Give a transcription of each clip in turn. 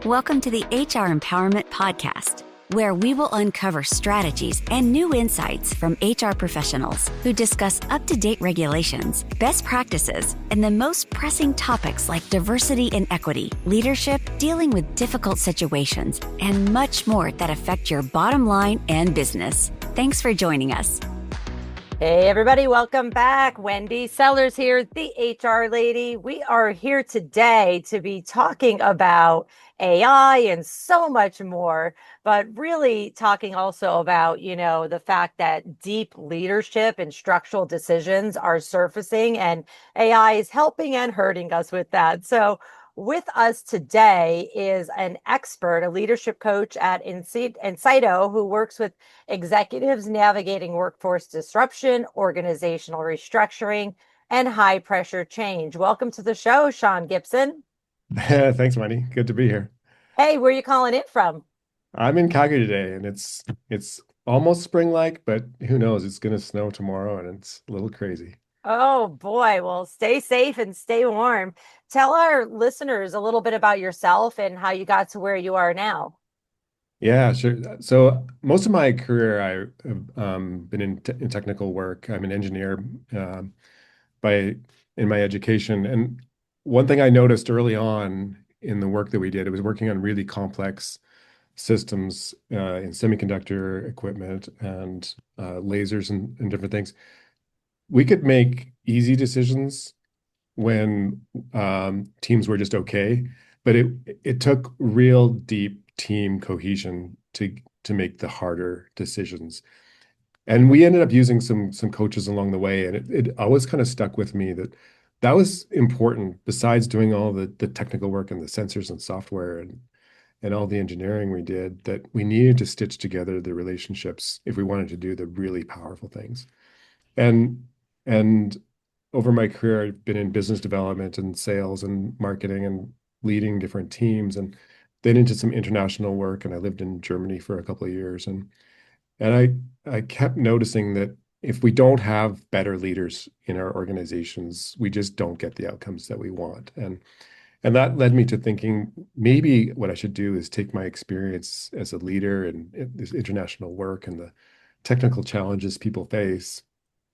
Welcome to the HR Empowerment Podcast, where we will uncover strategies and new insights from HR professionals who discuss up-to-date regulations, best practices, and the most pressing topics like diversity and equity, leadership, dealing with difficult situations, and much more that affect your bottom line and business. Thanks for joining us. Hey, everybody, welcome back. Wendy Sellers here, the HR lady. We are here today to be talking about AI and so much more, but really talking also about, the fact that deep leadership and structural decisions are surfacing, and AI is helping and hurting us with that. So, with us today is an expert, a leadership coach at Incito, who works with executives navigating workforce disruption, organizational restructuring, and high pressure change. Welcome to the show, Shawn Gibson. Thanks, Wendy. Good to be here. Hey, where are you calling it from? I'm in Calgary today, and it's almost spring-like, but who knows? It's going to snow tomorrow, and it's a little crazy. Oh boy, well, stay safe and stay warm. Tell our listeners a little bit about yourself and how you got to where you are now. Yeah, sure. So most of my career, I have been in technical work. I'm an engineer by in my education, and one thing I noticed early on in the work that we did, it was working on really complex systems in semiconductor equipment and lasers and different things. We could make easy decisions when teams were just okay, but it took real deep team cohesion to make the harder decisions. And we ended up using some coaches along the way, and it always kind of stuck with me that that was important. Besides doing all the technical work and the sensors and software and all the engineering we did, that we needed to stitch together the relationships if we wanted to do the really powerful things. And and over my career, I've been in business development and sales and marketing and leading different teams, and then into some international work. And I lived in Germany for a couple of years, and I kept noticing that if we don't have better leaders in our organizations, we just don't get the outcomes that we want. And that led me to thinking maybe what I should do is take my experience as a leader in this international work and the technical challenges people face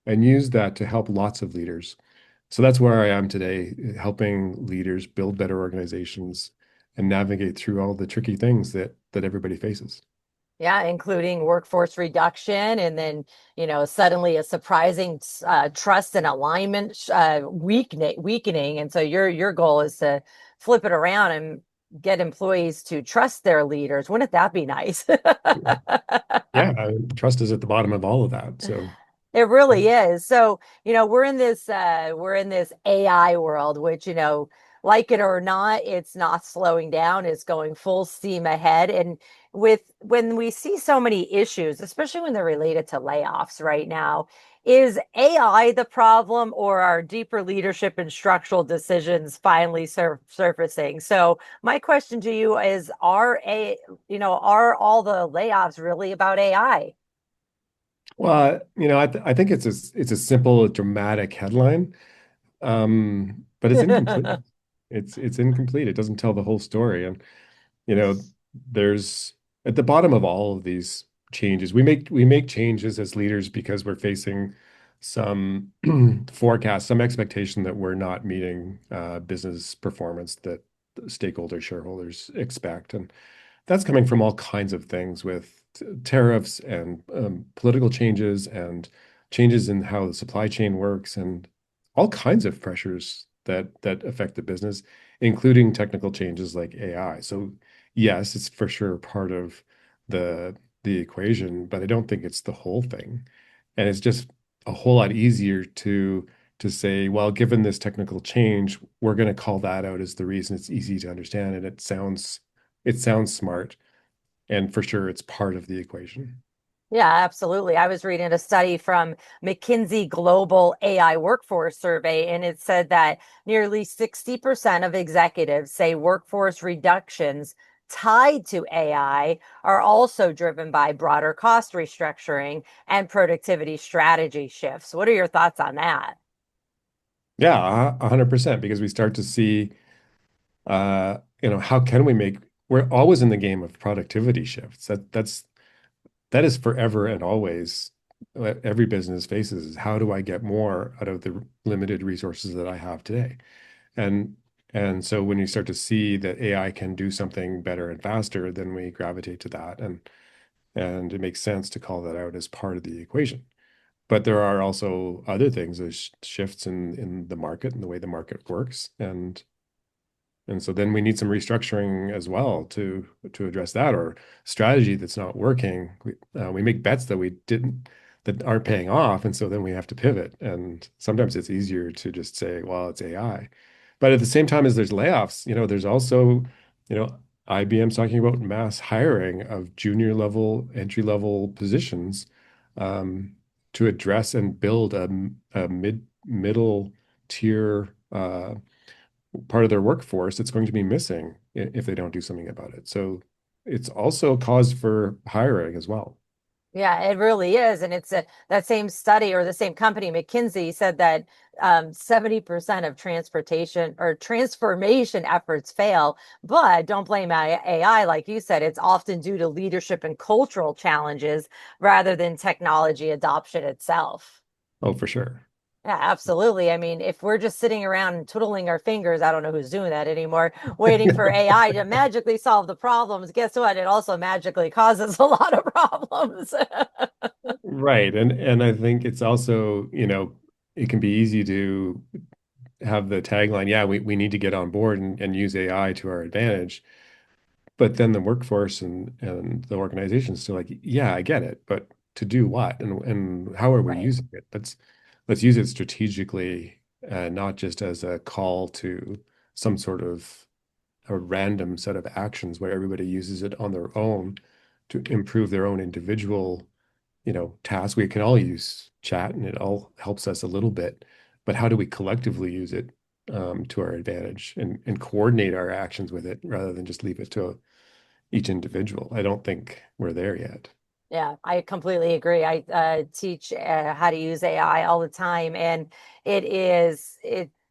and use that to help lots of leaders. So that's where I am today, helping leaders build better organizations and navigate through all the tricky things that everybody faces. Yeah, including workforce reduction and then, suddenly a surprising trust and alignment weakening. And so your goal is to flip it around and get employees to trust their leaders. Wouldn't that be nice? Yeah, trust is at the bottom of all of that. So It really is. So, we're in this AI world, which, like it or not, it's not slowing down. It's going full steam ahead. And when we see so many issues, especially when they're related to layoffs right now, is AI the problem or are deeper leadership and structural decisions finally surfacing? So my question to you is, are all the layoffs really about AI? well, I think it's a simple, dramatic headline, but it's incomplete. It's incomplete. It doesn't tell the whole story. And you know, there's at the bottom of all of these changes, we make changes as leaders because we're facing some forecast, some expectation that we're not meeting business performance that stakeholders, shareholders expect, and that's coming from all kinds of things with tariffs and political changes and changes in how the supply chain works and all kinds of pressures that affect the business, including technical changes like AI. So yes, it's for sure part of the equation, but I don't think it's the whole thing. And it's just a whole lot easier to say, well, given this technical change, we're going to call that out as the reason. It's easy to understand, and it sounds smart, and for sure it's part of the equation. Yeah, absolutely. I was reading a study from McKinsey Global AI Workforce Survey, and it said that nearly 60% of executives say workforce reductions tied to AI are also driven by broader cost restructuring and productivity strategy shifts. What are your thoughts on that? Yeah, 100%, because we start to see how can we make we're always in the game of productivity shifts. That is forever and always what every business faces is how do I get more out of the limited resources that I have today? And and so when you start to see that AI can do something better and faster, then we gravitate to that. And it makes sense to call that out as part of the equation. But there are also other things, there's shifts in the market and the way the market works. And so then we need some restructuring as well to address that or strategy that's not working. We make bets that we didn't that aren't paying off, and so then we have to pivot. And sometimes it's easier to just say, well, it's AI. But at the same time as there's layoffs, there's also, you know, IBM's talking about mass hiring of junior level, entry level positions to address and build a middle tier part of their workforce that's going to be missing if they don't do something about it. So it's also a cause for hiring as well. Yeah, it really is. And it's that same study or the same company, McKinsey, said that 70% of transportation or transformation efforts fail. But don't blame AI. Like you said, it's often due to leadership and cultural challenges rather than technology adoption itself. Oh, for sure. Yeah, absolutely. I mean, if we're just sitting around and twiddling our fingers, I don't know who's doing that anymore, waiting for AI to magically solve the problems, guess what? It also magically causes a lot of problems. Right. And I think it's also, it can be easy to have the tagline, yeah, we need to get on board and use AI to our advantage. But then the workforce and the organization is still like, yeah, I get it, but to do what and how are we Right. using it? Let's use it strategically, not just as a call to some sort of a random set of actions where everybody uses it on their own to improve their own individual, task. We can all use chat and it all helps us a little bit, but how do we collectively use it to our advantage and coordinate our actions with it rather than just leave it to each individual? I don't think we're there yet. Yeah, I completely agree. I teach how to use AI all the time, and it's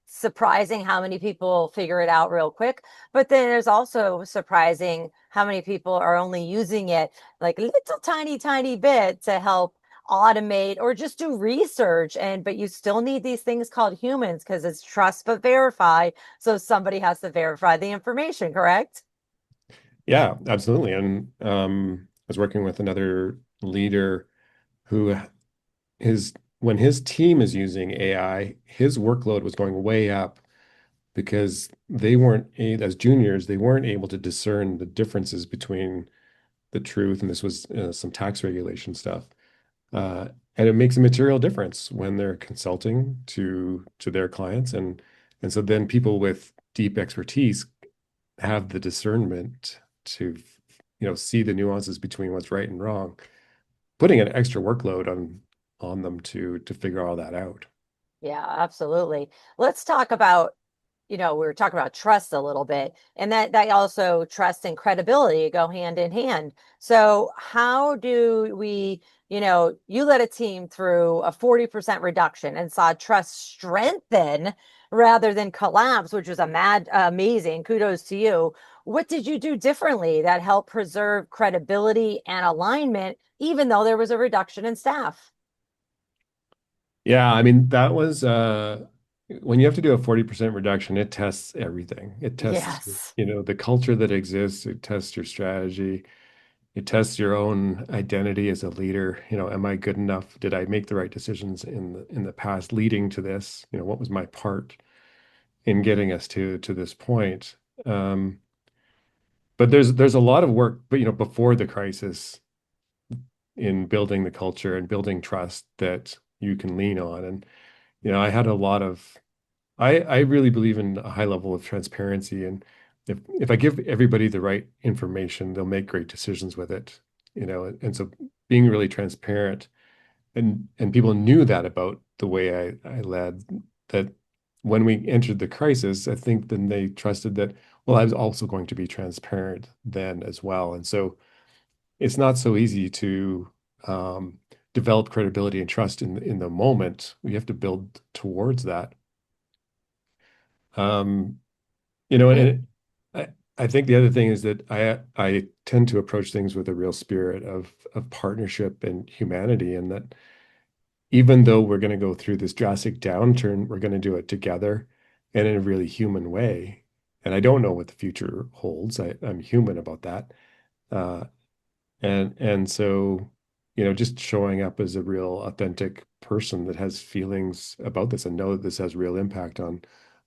surprising how many people figure it out real quick. But then there's also surprising how many people are only using it like a little tiny, tiny bit to help automate or just do research. And but you still need these things called humans because it's trust but verify. So somebody has to verify the information, correct? Yeah, absolutely. And I was working with another leader who his when his team is using AI, his workload was going way up because they weren't as juniors, they weren't able to discern the differences between the truth, and this was some tax regulation stuff. Uh, and it makes a material difference when they're consulting to their clients, and so then people with deep expertise have the discernment to see the nuances between what's right and wrong, putting an extra workload on them to figure all that out. Yeah, absolutely. Let's talk about, we were talking about trust a little bit, and that also trust and credibility go hand in hand. So how do we, you led a team through a 40% reduction and saw trust strengthen rather than collapse, which was amazing. Kudos to you. What did you do differently that helped preserve credibility and alignment, even though there was a reduction in staff? Yeah, I mean, that was when you have to do a 40% reduction, it tests everything. It tests, Yes. the culture that exists, it tests your strategy, it tests your own identity as a leader. Am I good enough? Did I make the right decisions in the past leading to this? What was my part in getting us to this point? But there's a lot of work, but before the crisis in building the culture and building trust that you can lean on. And I had a lot of I really believe in a high level of transparency. And if I give everybody the right information, they'll make great decisions with it. And so being really transparent and people knew that about the way I led, that when we entered the crisis, I think then they trusted that, well, I was also going to be transparent then as well. And so it's not so easy to develop credibility and trust in the moment. We have to build towards that. Um, I, and I think the other thing is that I tend to approach things with a real spirit of partnership and humanity, and that even though we're going to go through this drastic downturn, we're going to do it together and in a really human way. And I don't know what the future holds. I'm human about that. Uh, and so, just showing up as a real authentic person that has feelings about this and know that this has real impact on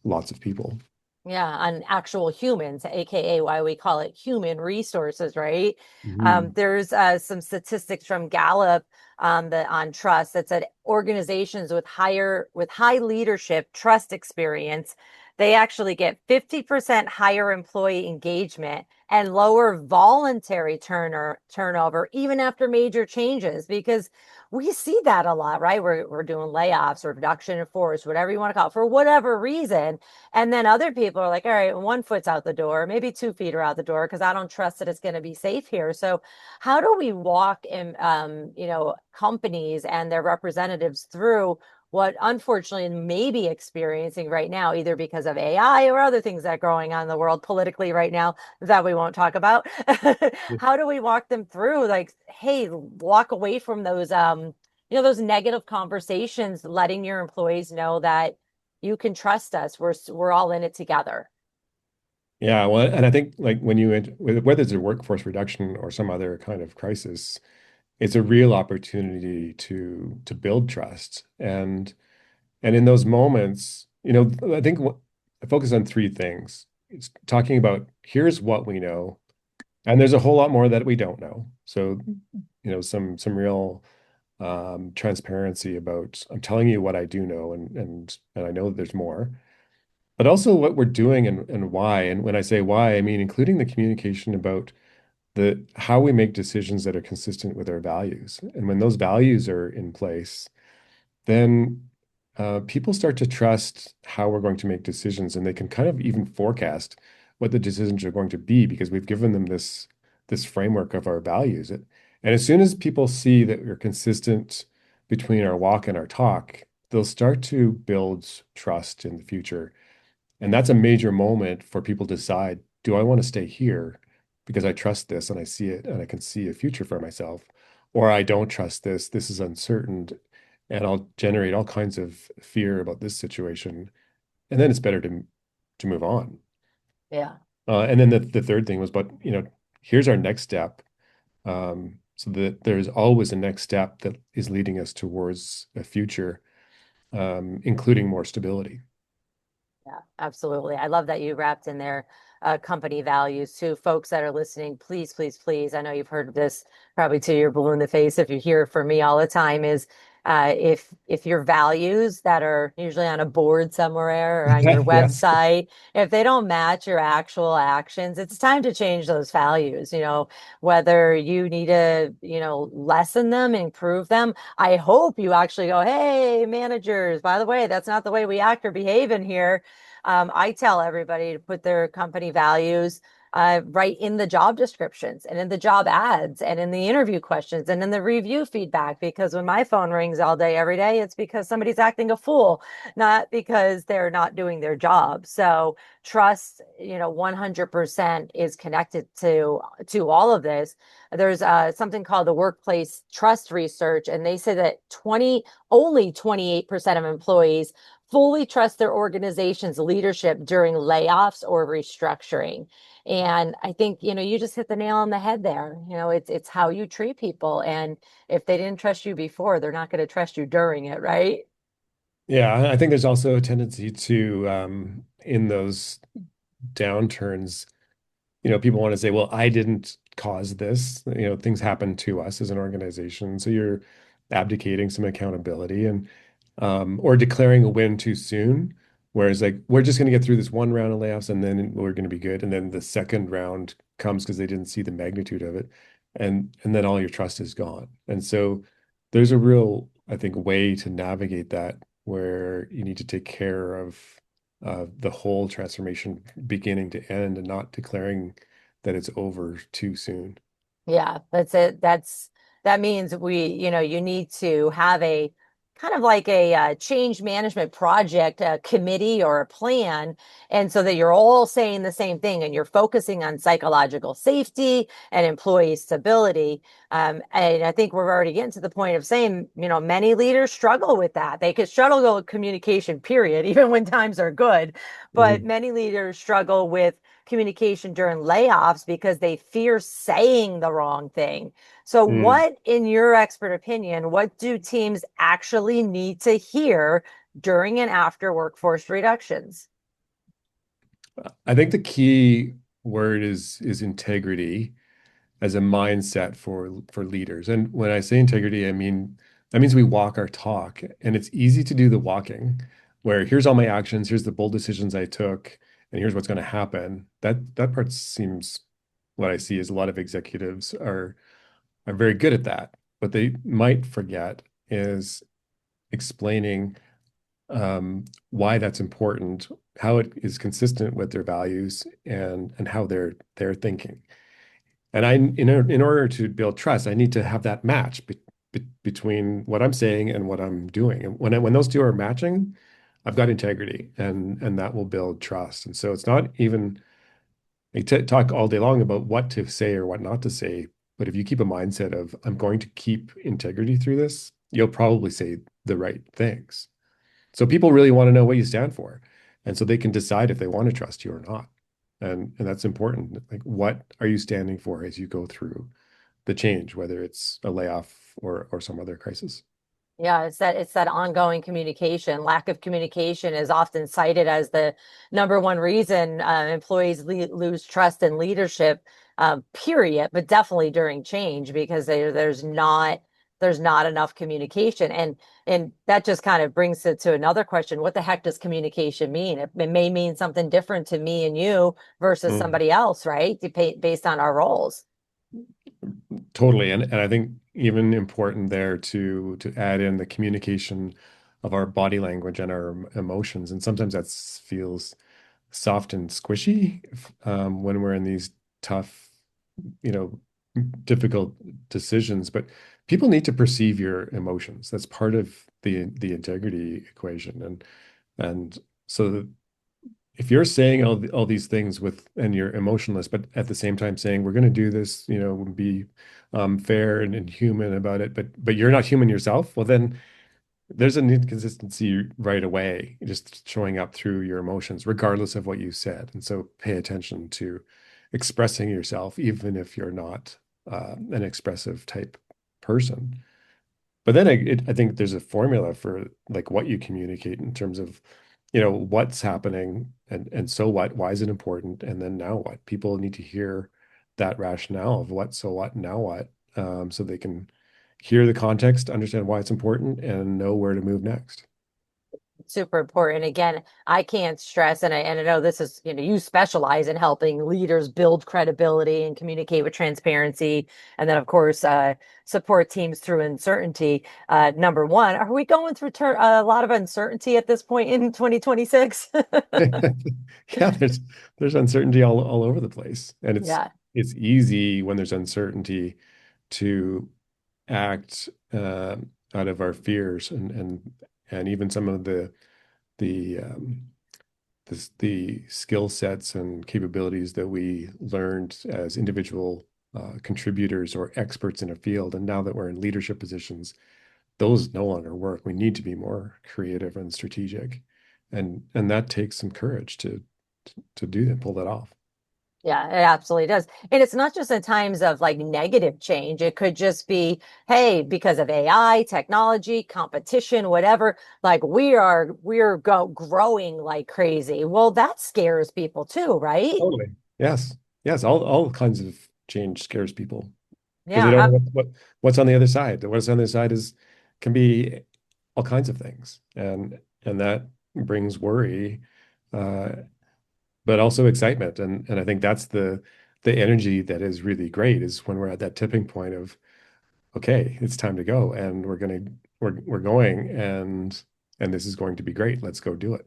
lots of people. Yeah, on actual humans, aka why we call it human resources, right? Mhm. There's some statistics from Gallup on trust that said organizations with high leadership trust experience, they actually get 50% higher employee engagement and lower voluntary turnover even after major changes because we see that a lot, right? We're doing layoffs or reduction in force, whatever you want to call it, for whatever reason. And then other people are like, all right, one foot's out the door, maybe 2 feet are out the door because I don't trust that it's going to be safe here. So how do we walk in, companies and their representatives through what unfortunately may be experiencing right now, either because of AI or other things that are going on in the world politically right now that we won't talk about? How do we walk them through like, hey, walk away from those those negative conversations, letting your employees know that you can trust us. We're all in it together. Yeah, well, and I think like when whether it's a workforce reduction or some other kind of crisis, it's a real opportunity to build trust. And in those moments, I think I focus on three things. It's talking about here's what we know, and there's a whole lot more that we don't know. So, some real transparency about I'm telling you what I do know, and I know that there's more, but also what we're doing and why. And when I say why, I mean including the communication about the how we make decisions that are consistent with our values. And when those values are in place, then people start to trust how we're going to make decisions, and they can kind of even forecast what the decisions are going to be because we've given them this framework of our values. And as soon as people see that we're consistent between our walk and our talk, they'll start to build trust in the future. And that's a major moment for people to decide, do I want to stay here because I trust this and I see it and I can see a future for myself, or I don't trust this, this is uncertain, and I'll generate all kinds of fear about this situation. And then it's better to move on. Yeah. And then the third thing was, but here's our next step. So that there's always a next step that is leading us towards a future, including more stability. Yeah, absolutely. I love that you wrapped in there company values too. Folks that are listening, please, please, please. I know you've heard this probably to your blue in the face if you hear it from me all the time is if your values that are usually on a board somewhere or on your Yes. website, if they don't match your actual actions, it's time to change those values, whether you need to, lessen them, improve them. I hope you actually go, hey, managers, by the way, that's not the way we act or behave in here. I tell everybody to put their company values right in the job descriptions and in the job ads and in the interview questions and in the review feedback. Because when my phone rings all day, every day, it's because somebody's acting a fool, not because they're not doing their job. So trust, 100% is connected to all of this. There's something called the workplace trust research, and they say that only 28% of employees fully trust their organization's leadership during layoffs or restructuring. And I think, you just hit the nail on the head there. It's how you treat people. And if they didn't trust you before, they're not going to trust you during it, right? Yeah, I think there's also a tendency to, in those downturns, people want to say, well, I didn't cause this. Things happen to us as an organization. So you're abdicating some accountability and or declaring a win too soon. Whereas like we're just going to get through this one round of layoffs and then we're going to be good. And then the second round comes because they didn't see the magnitude of it. And then all your trust is gone. And so there's a real, I think, way to navigate that where you need to take care of the whole transformation beginning to end and not declaring that it's over too soon. Yeah, that's it. That means you need to have a kind of like a change management project, a committee or a plan, and so that you're all saying the same thing and you're focusing on psychological safety and employee stability. And I think we're already getting to the point of saying, many leaders struggle with that. They could struggle with communication, period, even when times are good. But Mhm. many leaders struggle with communication during layoffs because they fear saying the wrong thing. So, Mm. what, in your expert opinion, what do teams actually need to hear during and after workforce reductions? I think the key word is integrity as a mindset for leaders. And when I say integrity, I mean that means we walk our talk, and it's easy to do the walking, where here's all my actions, here's the bold decisions I took, and here's what's going to happen. That part seems what I see is a lot of executives are very good at that. What they might forget is explaining why that's important, how it is consistent with their values, and how they're thinking. And in order to build trust, I need to have that match between what I'm saying and what I'm doing. And when those two are matching, I've got integrity, and that will build trust. And so it's not even I talk all day long about what to say or what not to say, but if you keep a mindset of I'm going to keep integrity through this, you'll probably say the right things. So people really want to know what you stand for. And so they can decide if they want to trust you or not. And that's important. Like, what are you standing for as you go through the change, whether it's a layoff or some other crisis? Yeah, it's that ongoing communication. Lack of communication is often cited as the number one reason employees lose trust in leadership, period, but definitely during change because there's not enough communication. And that just kind of brings it to another question. What the heck does communication mean? It may mean something different to me and you versus Mm. somebody else, right? Based on our roles. Totally. And I think even important there to add in the communication of our body language and our emotions. And sometimes that feels soft and squishy when we're in these tough, you know, difficult decisions. But people need to perceive your emotions. That's part of the integrity equation. And so if you're saying all these things and you're emotionless, but at the same time saying we're going to do this, be fair and human about it, but you're not human yourself, well then there's an inconsistency right away, just showing up through your emotions, regardless of what you said. And so pay attention to expressing yourself, even if you're not an expressive type person. But then I think there's a formula for like what you communicate in terms of, what's happening and so what, why is it important? And then now what? People need to hear that rationale of what, so what, now what, so they can hear the context, understand why it's important, and know where to move next. Super important. Again, I can't stress, and I know this is, you specialize in helping leaders build credibility and communicate with transparency, and then of course support teams through uncertainty. Number one, are we going through a lot of uncertainty at this point in 2026? Yeah, there's uncertainty all over the place. And Yeah. it's easy when there's uncertainty to act out of our fears and even some of the the skill sets and capabilities that we learned as individual contributors or experts in a field. And now that we're in leadership positions, those no longer work. We need to be more creative and strategic, and that takes some courage to do that, pull that off. Yeah, it absolutely does. And it's not just in times of like negative change. It could just be, hey, because of AI, technology, competition, whatever, like we're growing like crazy. Well, that scares people too, right? Totally. Yes. Yes. All kinds of change scares people because they Yeah, don't know what's on the other side. What's on the other side is can be all kinds of things, and that brings worry, uh, but also excitement. And I think that's the energy that is really great is when we're at that tipping point of okay, it's time to go, and we're going, and this is going to be great. Let's go do it.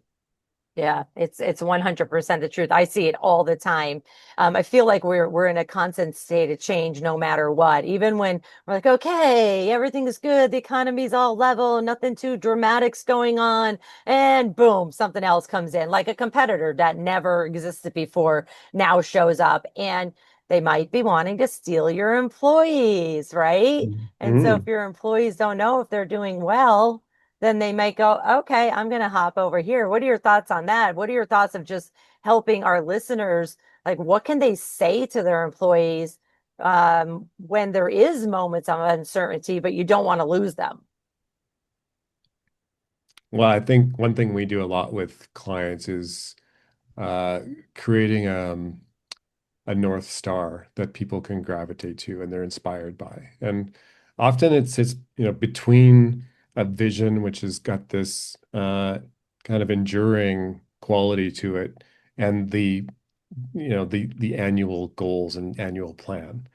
Yeah, it's 100% the truth. I see it all the time. I feel like we're in a constant state of change no matter what. Even when we're like, okay, everything is good, the economy's all level, nothing too dramatic's going on, and boom, something else comes in, like a competitor that never existed before now shows up, and they might be wanting to steal your employees, right? And so if Mhm. your employees don't know if they're doing well, then they might go, okay, I'm going to hop over here. What are your thoughts on that? What are your thoughts of just helping our listeners? Like, what can they say to their employees when there is moments of uncertainty, but you don't want to lose them? Well, I think one thing we do a lot with clients is uh, creating a North Star that people can gravitate to and they're inspired by. And often it's between a vision which has got this kind of enduring quality to it and the annual goals and annual plan.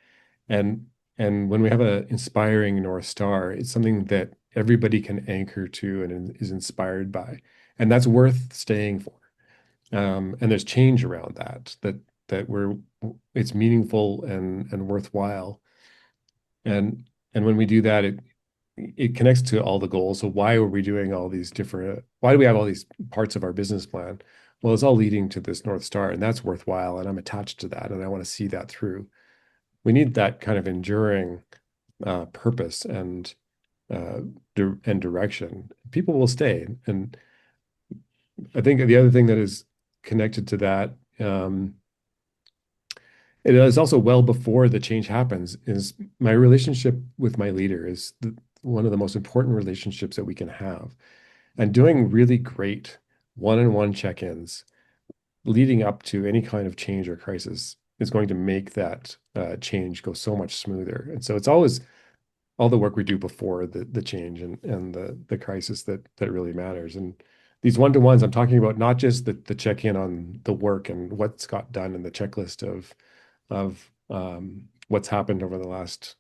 And and when we have an inspiring North Star, it's something that everybody can anchor to and is inspired by. And that's worth staying for. And there's change around that it's meaningful and worthwhile. And when we do that, it connects to all the goals. So why are we doing all these different, why do we have all these parts of our business plan? Well, it's all leading to this North Star, and that's worthwhile. And I'm attached to that, and I want to see that through. We need that kind of enduring purpose and direction. People will stay. And I think the other thing that is connected to that, it is also well before the change happens, is my relationship with my leader is one of the most important relationships that we can have. And doing really great one-on-one check-ins leading up to any kind of change or crisis is going to make that change go so much smoother. And so it's always all the work we do before the change and the crisis that really matters. And these one-to-ones, I'm talking about not just the check-in on the work and what's got done and the checklist of what's happened over the last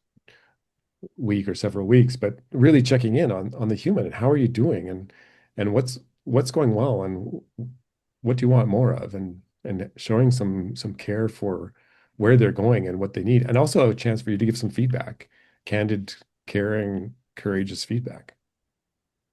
week or several weeks, but really checking in on the human and how are you doing and what's going well and what do you want more of and showing some care for where they're going and what they need, and also a chance for you to give some feedback, candid, caring, courageous feedback.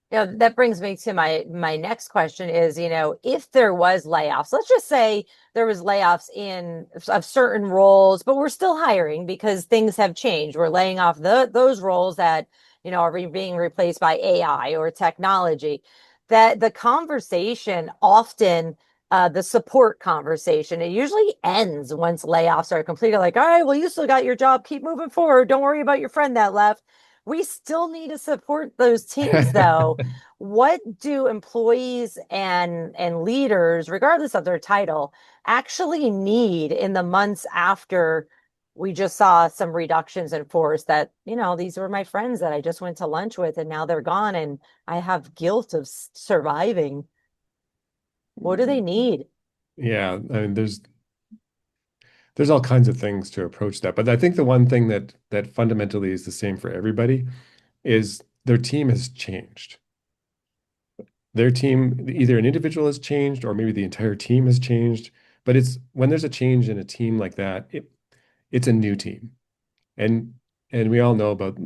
That brings me to my next question is, if there was layoffs, let's just say there was layoffs in of certain roles, but we're still hiring because things have changed. We're laying off those roles that, are being replaced by AI or technology. That the conversation often the support conversation, it usually ends once layoffs are completed. Like, all right, well, you still got your job. Keep moving forward. Don't worry about your friend that left. We still need to support those teams, though. What do employees and leaders, regardless of their title, actually need in the months after we just saw some reductions in force that, these were my friends that I just went to lunch with and now they're gone and I have guilt of surviving. What do they need? Yeah, I mean, there's all kinds of things to approach that, but I think the one thing that fundamentally is the same for everybody is their team has changed. Their team, either an individual has changed or maybe the entire team has changed. But it's when there's a change in a team like that, it's a new team. And and we all know about,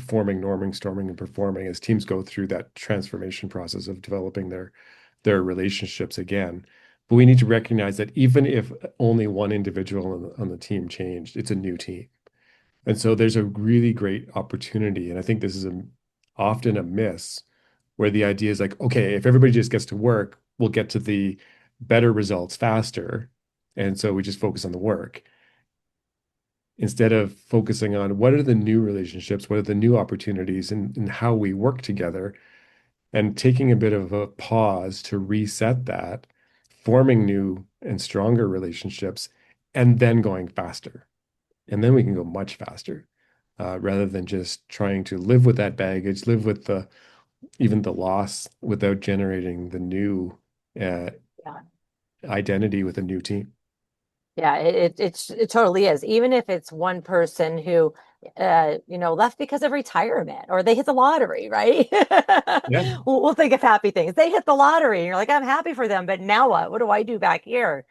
forming, norming, storming, and performing as teams go through that transformation process of developing their relationships again. But we need to recognize that even if only one individual on the team changed, it's a new team. And so there's a really great opportunity. And I think this is often a miss where the idea is like, okay, if everybody just gets to work, we'll get to the better results faster. And so we just focus on the work instead of focusing on what are the new relationships, what are the new opportunities, and how we work together, and taking a bit of a pause to reset that, forming new and stronger relationships, and then going faster. And then we can go much faster rather than just trying to live with that baggage, live with even the loss without generating the new uh, Yeah. identity with a new team. Yeah, it totally is. Even if it's one person who left because of retirement or they hit the lottery, right? Yeah. We'll think of happy things. They hit the lottery and you're like, I'm happy for them, but now what? What do I do back here?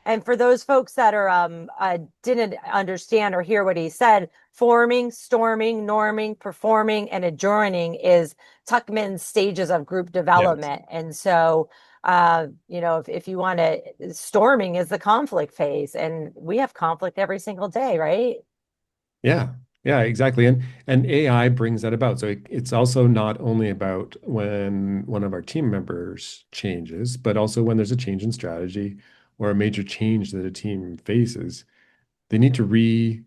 And for those folks that are didn't understand or hear what he said, forming, storming, norming, performing, and adjourning is Tuckman's stages of group Yes. development. And so, if you want to, storming is the conflict phase, and we have conflict every single day, right? Yeah. Yeah, exactly. And AI brings that about. So it's also not only about when one of our team members changes, but also when there's a change in strategy or a major change that a team faces, they need to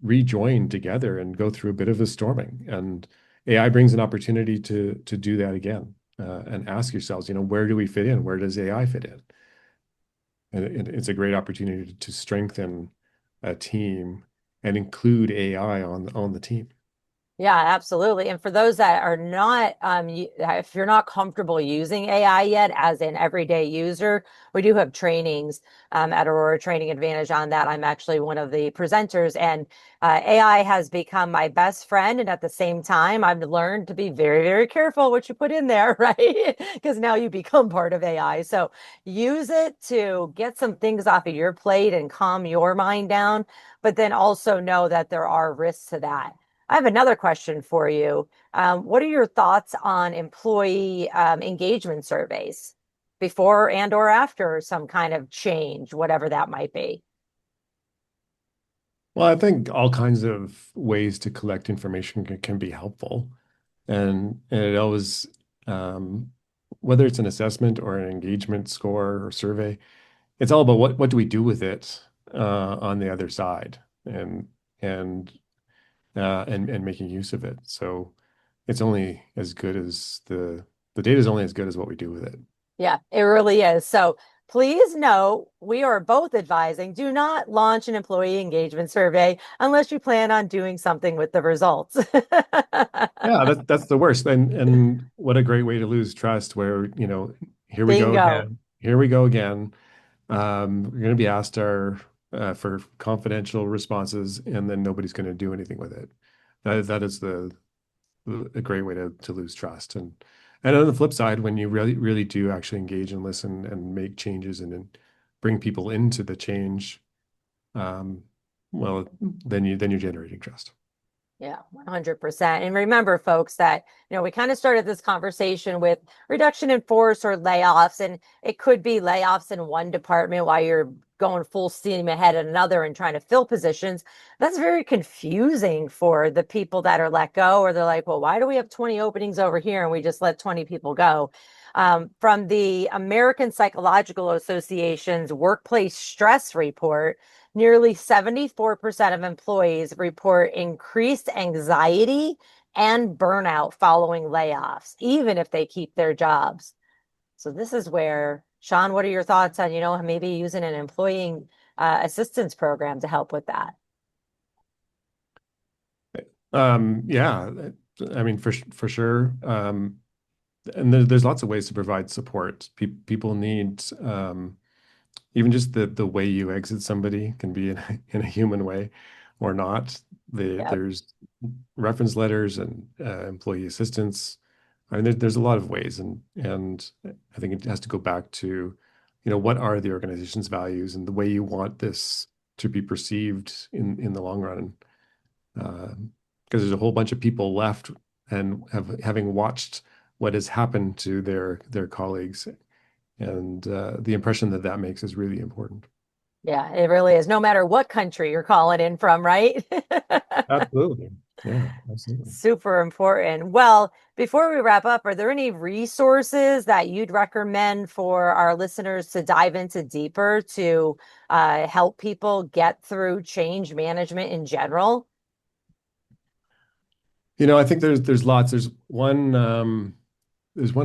rejoin together and go through a bit of a storming. And AI brings an opportunity to do that again, and ask yourselves, where do we fit in? Where does AI fit in? And it's a great opportunity to strengthen a team and include AI on the team. Yeah, absolutely. And for those that are not, if you're not comfortable using AI yet as an everyday user, we do have trainings at Aurora Training Advantage on that. I'm actually one of the presenters, and AI has become my best friend. And at the same time, I've learned to be very, very careful what you put in there, right? Because now you become part of AI. So use it to get some things off of your plate and calm your mind down, but then also know that there are risks to that. I have another question for you. What are your thoughts on employee engagement surveys before and or after some kind of change, whatever that might be? Well, I think all kinds of ways to collect information can be helpful. And it always, um, whether it's an assessment or an engagement score or survey, it's all about what do we do with it on the other side, and and making use of it. So it's only as good as the data is only as good as what we do with it. Yeah, it really is. So please know we are both advising do not launch an employee engagement survey unless you plan on doing something with the results. Yeah, that's the worst. And what a great way to lose trust where, here we go Bingo. again. Here we go again. We're going to be asked our for confidential responses, and then nobody's going to do anything with it. That is a great way to lose trust. And on the flip side, when you really do actually engage and listen and make changes and then bring people into the change, um, well, then you're generating trust. Yeah, 100%. And remember, folks, that, we kind of started this conversation with reduction in force or layoffs, and it could be layoffs in one department while you're going full steam ahead in another and trying to fill positions. That's very confusing for the people that are let go, or they're like, well, why do we have 20 openings over here and we just let 20 people go? From the American Psychological Association's workplace stress report, nearly 74% of employees report increased anxiety and burnout following layoffs, even if they keep their jobs. So this is where, Shawn, what are your thoughts on, maybe using an employee assistance program to help with that? Yeah, I mean, for sure. And there's lots of ways to provide support. People need, even just the way you exit somebody can be in a human way or not. Yep. There's reference letters and employee assistance. I mean, there's a lot of ways, and I think it has to go back to, what are the organization's values and the way you want this to be perceived in the long run. Because there's a whole bunch of people left and having watched what has happened to their colleagues, and the impression that that makes is really important. Yeah, it really is. No matter what country you're calling in from, right? Absolutely. Yeah, absolutely. Super important. Well, before we wrap up, are there any resources that you'd recommend for our listeners to dive into deeper to help people get through change management in general? I think there's lots. There's one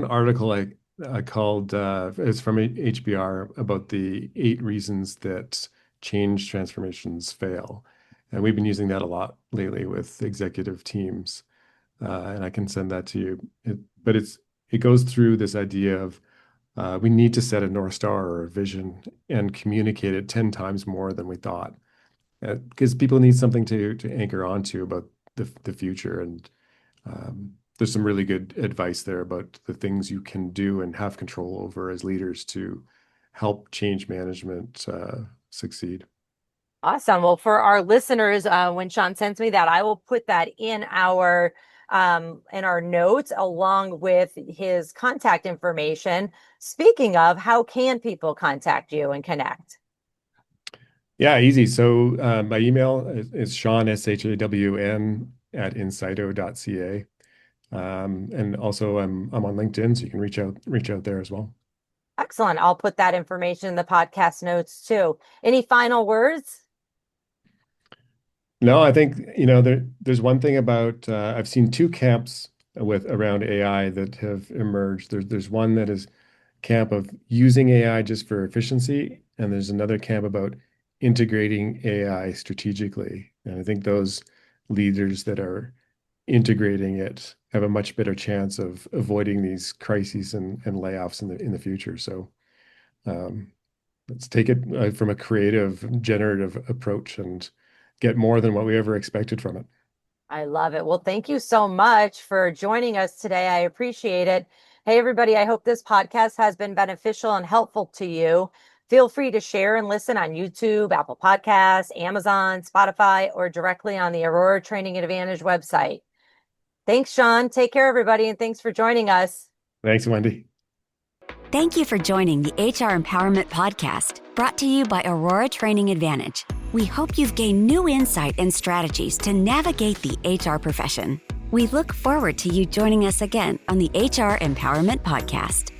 article I called it's from HBR about the 8 reasons that change transformations fail. And we've been using that a lot lately with executive teams. And I can send that to you. But it goes through this idea of We need to set a North Star or a vision and communicate it 10 times more than we thought. Because people need something to anchor onto about the future. And there's some really good advice there about the things you can do and have control over as leaders to help change management succeed. Awesome. Well, for our listeners, when Shawn sends me that, I will put that in our notes along with his contact information. Speaking of, how can people contact you and connect? Yeah, easy. So my email is Shawn, SHAWN, @insido.ca. And also I'm on LinkedIn, so you can reach out there as well. Excellent. I'll put that information in the podcast notes too. Any final words? No, I think, there's one thing about I've seen two camps with around AI that have emerged. There's one that is camp of using AI just for efficiency, and there's another camp about integrating AI strategically. And I think those leaders that are integrating it have a much better chance of avoiding these crises and layoffs in the future. So let's take it from a creative, generative approach and get more than what we ever expected from it. I love it. Well, thank you so much for joining us today. I appreciate it. Hey, everybody, I hope this podcast has been beneficial and helpful to you. Feel free to share and listen on YouTube, Apple Podcasts, Amazon, Spotify, or directly on the Aurora Training Advantage website. Thanks, Shawn. Take care, everybody, and thanks for joining us. Thanks, Wendy. Thank you for joining the HR Empowerment Podcast, brought to you by Aurora Training Advantage. We hope you've gained new insight and strategies to navigate the HR profession. We look forward to you joining us again on the HR Empowerment Podcast.